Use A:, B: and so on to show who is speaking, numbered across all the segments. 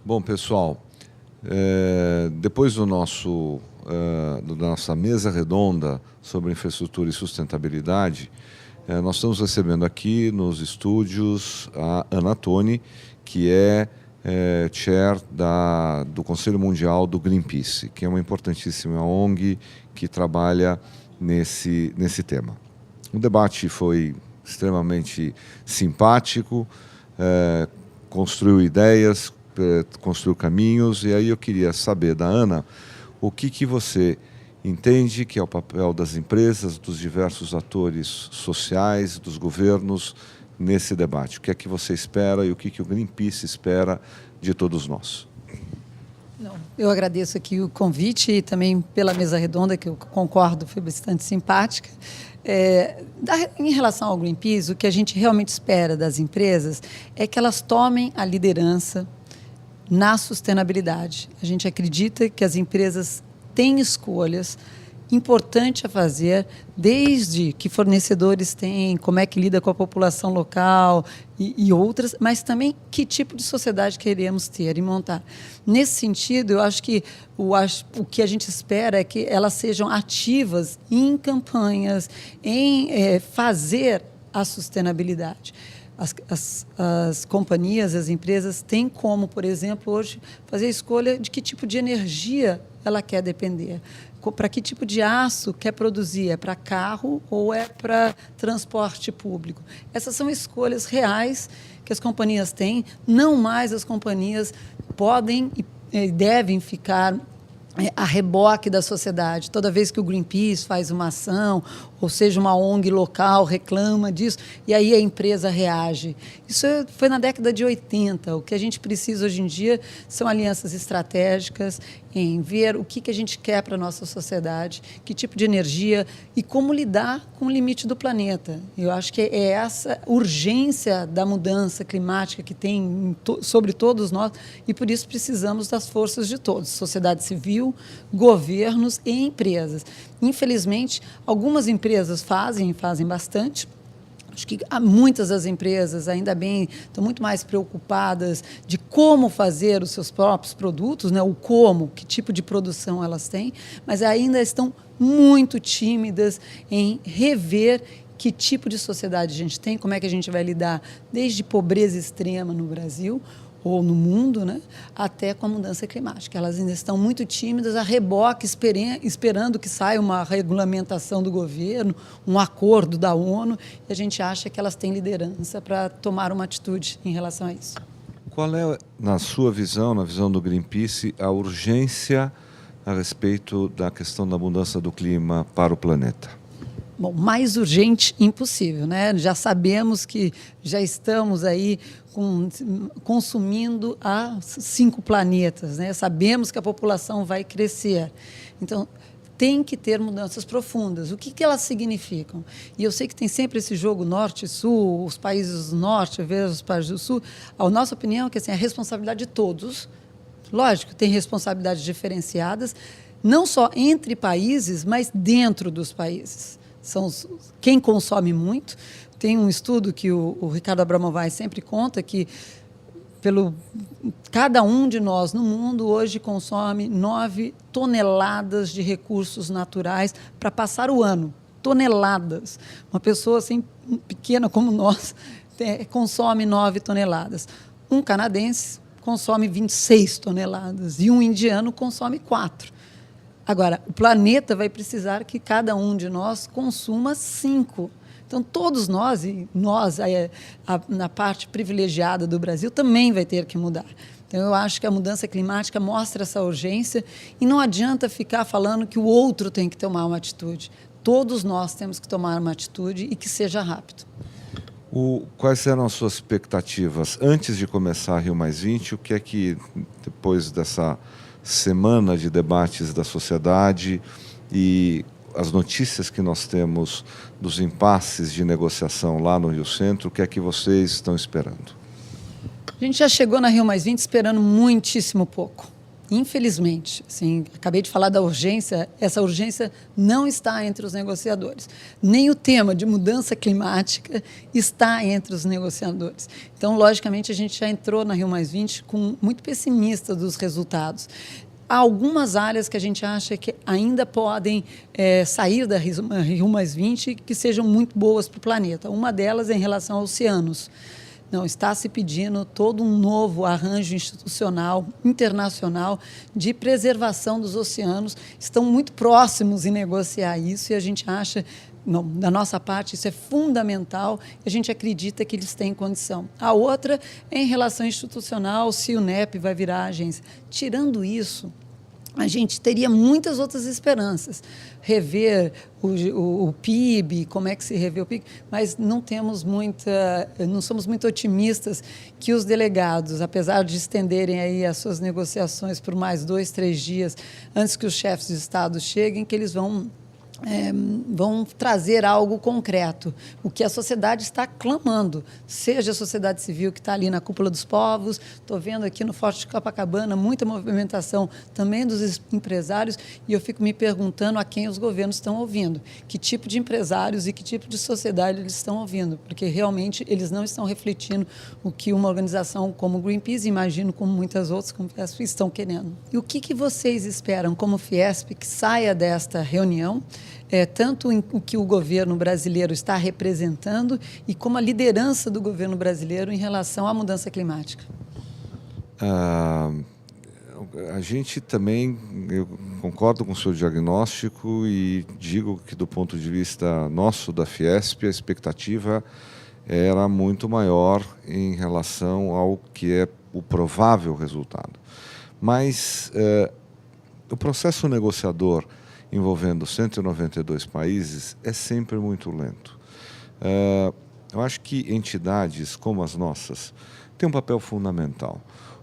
A: Bom, pessoal, depois da nossa mesa redonda sobre infraestrutura e sustentabilidade, nós estamos recebendo aqui nos estúdios a Ana Toni, que é chair do Conselho Mundial do Greenpeace, que é uma importantíssima ONG que trabalha nesse tema. O debate foi extremamente simpático, construiu ideias, construiu caminhos, e aí eu queria saber da Ana o que você entende que é o papel das empresas, dos diversos atores sociais, dos governos nesse debate. O que é que você espera e o que o Greenpeace espera de todos nós?
B: Eu agradeço aqui o convite e também pela mesa redonda, que eu concordo, foi bastante simpática. Em relação ao Greenpeace, o que a gente realmente espera das empresas é que elas tomem a liderança na sustentabilidade. A gente acredita que as empresas têm escolhas importantes a fazer, desde que fornecedores têm, como é que lida com a população local e outras, mas também que tipo de sociedade queremos ter e montar. Nesse sentido, eu acho que o que a gente espera é que elas sejam ativas em campanhas, em fazer a sustentabilidade. As companhias, as empresas têm como, por exemplo, hoje, fazer a escolha de que tipo de energia ela quer depender. Para que tipo de aço quer produzir? É para carro ou é para transporte público? Essas são escolhas reais que as companhias têm. Não mais as companhias podem e devem ficar a reboque da sociedade. Toda vez que o Greenpeace faz uma ação, ou seja, uma ONG local reclama disso, e aí a empresa reage. Isso foi na década de 80. O que a gente precisa hoje em dia são alianças estratégicas, em ver o que a gente quer para a nossa sociedade, que tipo de energia e como lidar com o limite do planeta. Eu acho que é essa urgência da mudança climática que tem sobre todos nós, e por isso precisamos das forças de todos, sociedade civil, governos e empresas. Infelizmente, algumas empresas fazem bastante. Acho que muitas das empresas, ainda bem, estão muito mais preocupadas de como fazer os seus próprios produtos, né? O como, que tipo de produção elas têm, mas ainda estão muito tímidas em rever que tipo de sociedade a gente tem, como é que a gente vai lidar desde pobreza extrema no Brasil ou no mundo, né, até com a mudança climática. Elas ainda estão muito tímidas, a reboque, esperando que saia uma regulamentação do governo, um acordo da ONU, e a gente acha que elas têm liderança para tomar uma atitude em relação a isso.
A: Qual é, na sua visão, na visão do Greenpeace, a urgência a respeito da questão da mudança do clima para o planeta?
B: Bom, mais urgente impossível, né? Já sabemos que já estamos aí consumindo 5 planetas, né? Sabemos que a população vai crescer. Então, tem que ter mudanças profundas. O que elas significam? E eu sei que tem sempre esse jogo norte e sul, os países do norte versus os países do sul. A nossa opinião é que assim, a responsabilidade de todos, lógico, tem responsabilidades diferenciadas, não só entre países, mas dentro dos países. São quem consome muito. Tem um estudo que o Ricardo Abramovay sempre conta que cada um de nós no mundo hoje consome 9 toneladas de recursos naturais para passar o ano. Toneladas. Uma pessoa assim, pequena como nós consome 9 toneladas. Um canadense consome 26 toneladas e um indiano consome 4. Agora, o planeta vai precisar que cada um de nós consuma 5. Então, todos nós, e nós, na parte privilegiada do Brasil, também vai ter que mudar. Então, eu acho que a mudança climática mostra essa urgência e não adianta ficar falando que o outro tem que tomar uma atitude. Todos nós temos que tomar uma atitude e que seja rápido.
A: Quais eram as suas expectativas antes de começar a Rio+20? O que é que, depois dessa semana de debates da sociedade e as notícias que nós temos dos impasses de negociação lá no Rio Centro, o que é que vocês estão esperando?
B: A gente já chegou na Rio+20 esperando muitíssimo pouco. infelizmente, assim, acabei de falar da urgência, essa urgência não está entre os negociadores. Nem o tema de mudança climática está entre os negociadores. Então, logicamente, a gente já entrou na Rio+20 muito pessimista dos resultados. Há algumas áreas que a gente acha que ainda podem sair da Rio+20 que sejam muito boas para o planeta. Uma delas é em relação aos oceanos. Não, está se pedindo todo um novo arranjo institucional, internacional, de preservação dos oceanos. Estão muito próximos em negociar isso e a gente acha, não, da nossa parte, isso é fundamental e a gente acredita que eles têm condição. A outra é em relação institucional, se o NEP vai virar agência. Tirando isso, a gente teria muitas outras esperanças. Rever o PIB, como é que se revê o PIB, mas não somos muito otimistas que os delegados, apesar de estenderem aí as suas negociações por mais 2, 3 dias antes que os chefes de Estado cheguem, que eles vão trazer algo concreto, o que a sociedade está clamando, seja a sociedade civil que está ali na Cúpula dos Povos, estou vendo aqui no Forte de Copacabana muita movimentação também dos empresários, e eu fico me perguntando a quem os governos estão ouvindo, que tipo de empresários e que tipo de sociedade eles estão ouvindo, porque realmente eles não estão refletindo o que uma organização como o Greenpeace, imagino como muitas outras, como a Fiesp, estão querendo. E o que vocês esperam como Fiesp que saia desta reunião, tanto em o que o governo brasileiro está representando e como a liderança do governo brasileiro em relação à mudança climática?
A: A gente também, eu concordo com o seu diagnóstico e digo que do ponto de vista nosso da Fiesp, a expectativa era muito maior em relação ao que é o provável resultado. Mas o processo negociador envolvendo 192 países é sempre muito lento. Eu acho que entidades como as nossas têm um papel fundamental.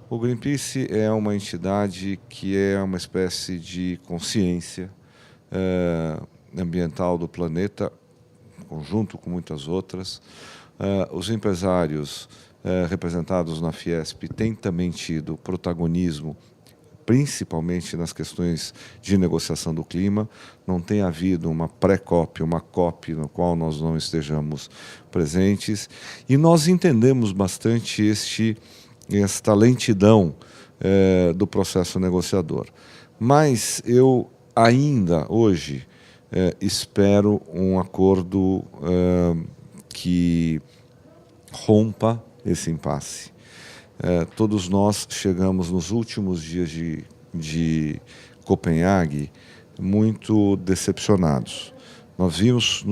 A: O Greenpeace é uma entidade que é uma espécie de consciência ambiental do planeta, em conjunto com muitas outras. Os empresários representados na Fiesp têm também tido protagonismo, principalmente nas questões de negociação do clima. Não tem havido uma pré-COP, uma COP no qual nós não estejamos presentes. E nós entendemos bastante esta lentidão do processo negociador. Mas eu ainda, hoje, espero um acordo que rompa esse impasse. Todos nós chegamos nos últimos dias de Copenhague muito decepcionados. Nós vimos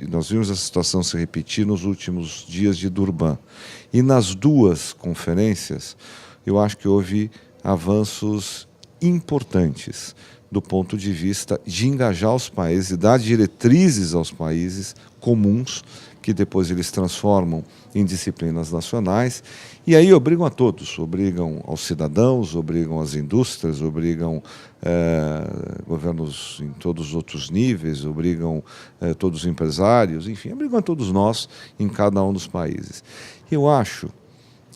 A: nós vimos essa situação se repetir nos últimos dias de Durban. E nas duas conferências, eu acho que houve avanços importantes do ponto de vista de engajar os países e dar diretrizes aos países comuns, que depois eles transformam em disciplinas nacionais, e aí obrigam a todos, obrigam aos cidadãos, obrigam às indústrias, obrigam governos em todos os outros níveis, obrigam todos os empresários, enfim, obrigam a todos nós em cada um dos países. Eu acho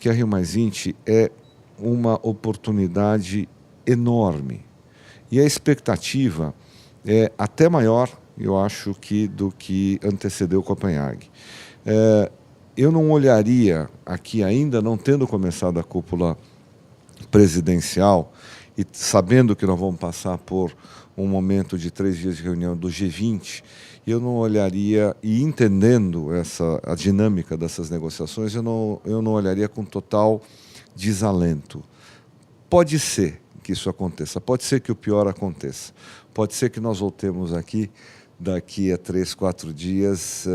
A: que a Rio+20 é uma oportunidade enorme, e a expectativa é até maior, eu acho, do que antecedeu Copenhague. Eu não olharia aqui ainda, não tendo começado a cúpula presidencial e sabendo que nós vamos passar por um momento de 3 dias de reunião do G20, eu não olharia, e entendendo a dinâmica dessas negociações, eu não olharia com total desalento. Pode ser que isso aconteça, pode ser que o pior aconteça, pode ser que nós voltemos aqui daqui a 3, 4 dias,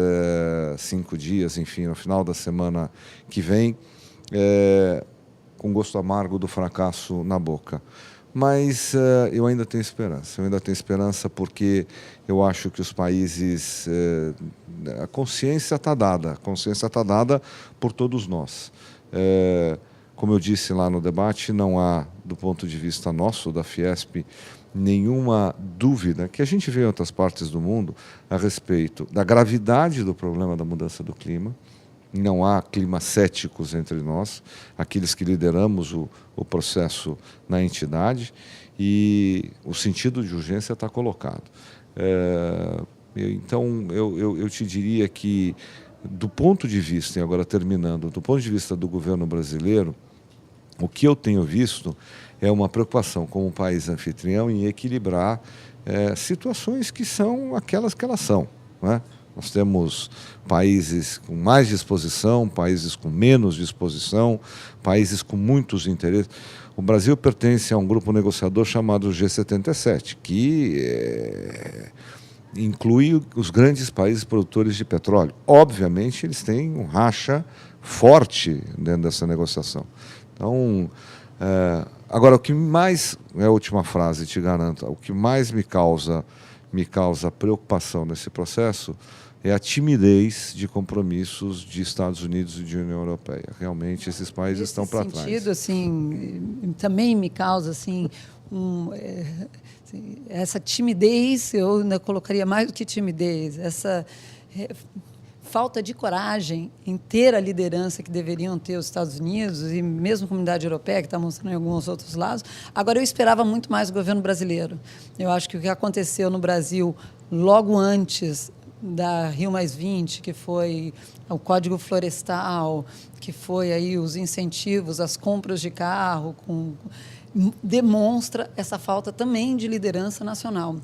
A: 5 dias, enfim, no final da semana que vem, com gosto amargo do fracasso na boca. Mas eu ainda tenho esperança, porque eu acho que os países, a consciência está dada por todos nós. Como eu disse lá no debate, não há, do ponto de vista nosso, da Fiesp, nenhuma dúvida que a gente vê em outras partes do mundo a respeito da gravidade do problema da mudança do clima, não há climacéticos entre nós, aqueles que lideramos o processo na entidade, e o sentido de urgência está colocado. Então, eu te diria que, do ponto de vista, e agora terminando, do ponto de vista do governo brasileiro, o que eu tenho visto é uma preocupação como país anfitrião em equilibrar situações que são aquelas que elas são, né? Nós temos países com mais disposição, países com menos disposição, países com muitos interesses. O Brasil pertence a um grupo negociador chamado G77, que inclui os grandes países produtores de petróleo. Obviamente, eles têm um racha forte dentro dessa negociação. Então, agora, o que mais, é a última frase, te garanto, o que mais me causa preocupação nesse processo é a timidez de compromissos de Estados Unidos e de União Europeia. Realmente, esses países estão para trás.
B: Nesse sentido, assim, também me causa assim, essa timidez, eu ainda colocaria mais do que timidez, essa falta de coragem em ter a liderança que deveriam ter os Estados Unidos e mesmo a comunidade europeia, que está mostrando em alguns outros lados. Agora, eu esperava muito mais o governo brasileiro. Eu acho que o que aconteceu no Brasil logo antes da Rio+20, que foi o Código Florestal, que foi aí os incentivos, as compras de carro, demonstra essa falta também de liderança nacional.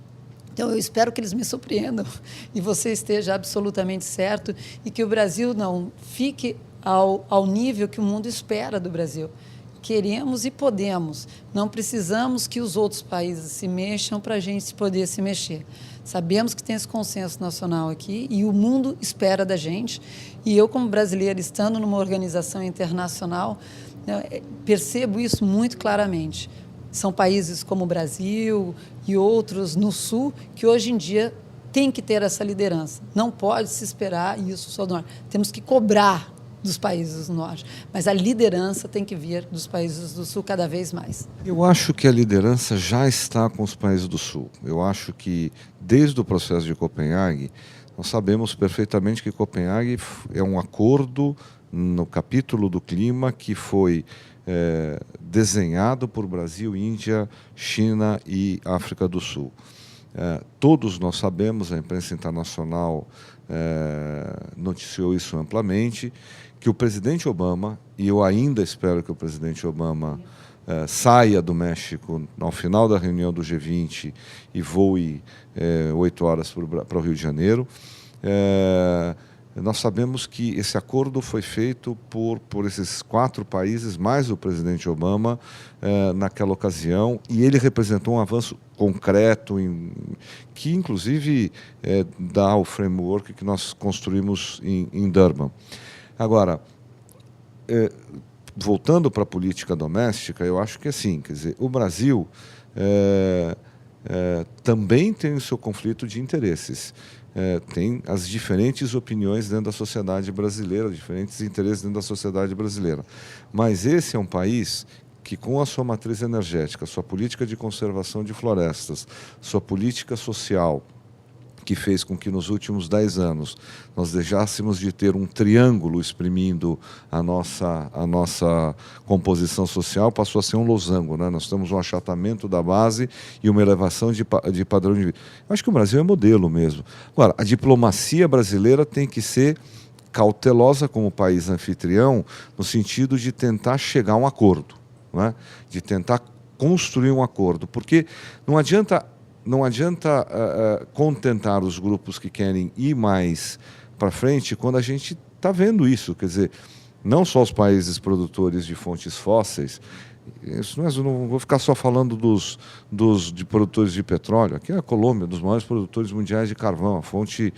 B: Então, eu espero que eles me surpreendam e você esteja absolutamente certo e que o Brasil não fique ao nível que o mundo espera do Brasil. Queremos e podemos. Não precisamos que os outros países se mexam para a gente poder se mexer. Sabemos que tem esse consenso nacional aqui e o mundo espera da gente. E eu, como brasileira, estando numa organização internacional, percebo isso muito claramente. São países como o Brasil e outros no Sul que hoje em dia têm que ter essa liderança. Não pode se esperar isso só do Norte. Temos que cobrar dos países do Norte, mas a liderança tem que vir dos países do Sul cada vez mais.
A: Eu acho que a liderança já está com os países do Sul. Eu acho que, desde o processo de Copenhague, nós sabemos perfeitamente que Copenhague é um acordo no capítulo do clima que foi desenhado por Brasil, Índia, China e África do Sul. Todos nós sabemos, a imprensa internacional noticiou isso amplamente, que o presidente Obama, e eu ainda espero que o presidente Obama saia do México ao final da reunião do G20 e voe 8 horas para o Rio de Janeiro. Nós sabemos que esse acordo foi feito por esses 4 países, mais o presidente Obama, naquela ocasião, e ele representou um avanço concreto, que inclusive dá o framework que nós construímos em Durban. Agora, voltando para a política doméstica, eu acho que assim, quer dizer, o Brasil também tem o seu conflito de interesses. Tem as diferentes opiniões dentro da sociedade brasileira, diferentes interesses dentro da sociedade brasileira. Mas esse é um país que, com a sua matriz energética, sua política de conservação de florestas, sua política social, que fez com que nos últimos 10 anos nós deixássemos de ter um triângulo exprimindo a nossa composição social, passou a ser um losango, né? Nós temos um achatamento da base e uma elevação de padrão de vida. Eu acho que o Brasil é modelo mesmo. Agora, a diplomacia brasileira tem que ser cautelosa como país anfitrião, no sentido de tentar chegar a um acordo, né? De tentar construir um acordo, porque não adianta contentar os grupos que querem ir mais para frente quando a gente está vendo isso. Quer dizer, não só os países produtores de fontes fósseis, eu não vou ficar só falando de produtores de petróleo. Aqui é a Colômbia, dos maiores produtores mundiais de carvão, a fonte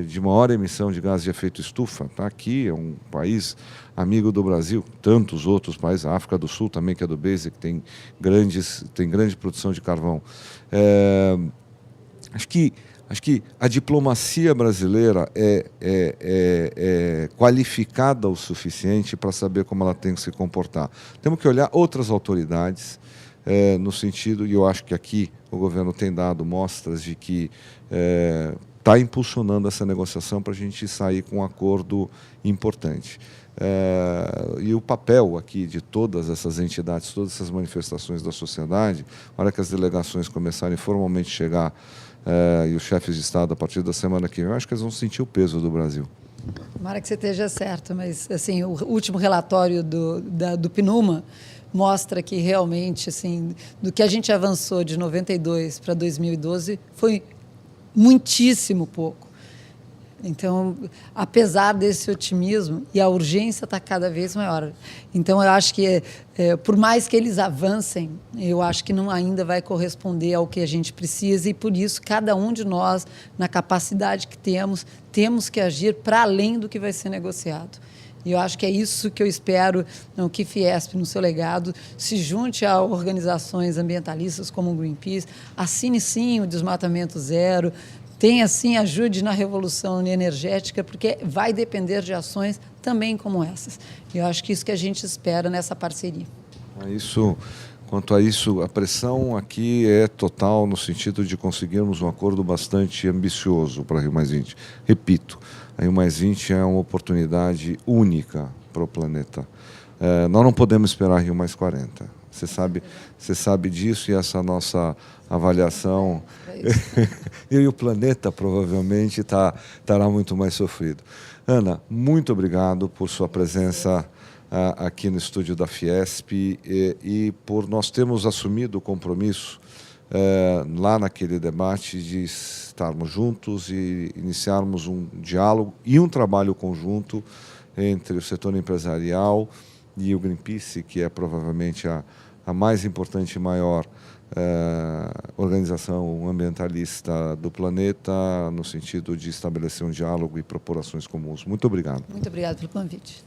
A: de maior emissão de gases de efeito estufa. Tá? Aqui é um país amigo do Brasil, tantos outros países, a África do Sul também, que é do Basic, tem grande produção de carvão. Acho que a diplomacia brasileira é qualificada o suficiente para saber como ela tem que se comportar. Temos que olhar outras autoridades, no sentido, e eu acho que aqui o governo tem dado mostras de que está impulsionando essa negociação para a gente sair com um acordo importante. E o papel aqui de todas essas entidades, todas essas manifestações da sociedade, na hora que as delegações começarem formalmente a chegar, e os chefes de Estado, a partir da semana que vem, eu acho que eles vão sentir o peso do Brasil.
B: Tomara que você esteja certo, mas assim, o último relatório do PNUMA mostra que realmente, assim, do que a gente avançou de 92 para 2012, foi muitíssimo pouco. Então, apesar desse otimismo, e a urgência está cada vez maior. Então, eu acho que, por mais que eles avancem, eu acho que não ainda vai corresponder ao que a gente precisa, e por isso, cada um de nós, na capacidade que temos que agir para além do que vai ser negociado. E eu acho que é isso que eu espero que Fiesp, no seu legado, se junte a organizações ambientalistas como o Greenpeace, assine sim o desmatamento zero, tenha sim, ajude na revolução energética, porque vai depender de ações também como essas. E eu acho que isso que a gente espera nessa parceria.
A: Quanto a isso, a pressão aqui é total no sentido de conseguirmos um acordo bastante ambicioso para a Rio+20. Repito, a Rio+20 é uma oportunidade única para o planeta. Nós não podemos esperar Rio+40. Você sabe disso, e essa nossa avaliação... E o planeta provavelmente estará muito mais sofrido. Ana, muito obrigado por sua presença aqui no estúdio da Fiesp e por nós termos assumido o compromisso lá naquele debate de estarmos juntos e iniciarmos um diálogo e um trabalho conjunto entre o setor empresarial e o Greenpeace, que é provavelmente a mais importante e maior organização ambientalista do planeta, no sentido de estabelecer um diálogo e propor ações comuns. Muito obrigado.
B: Muito obrigado pelo convite.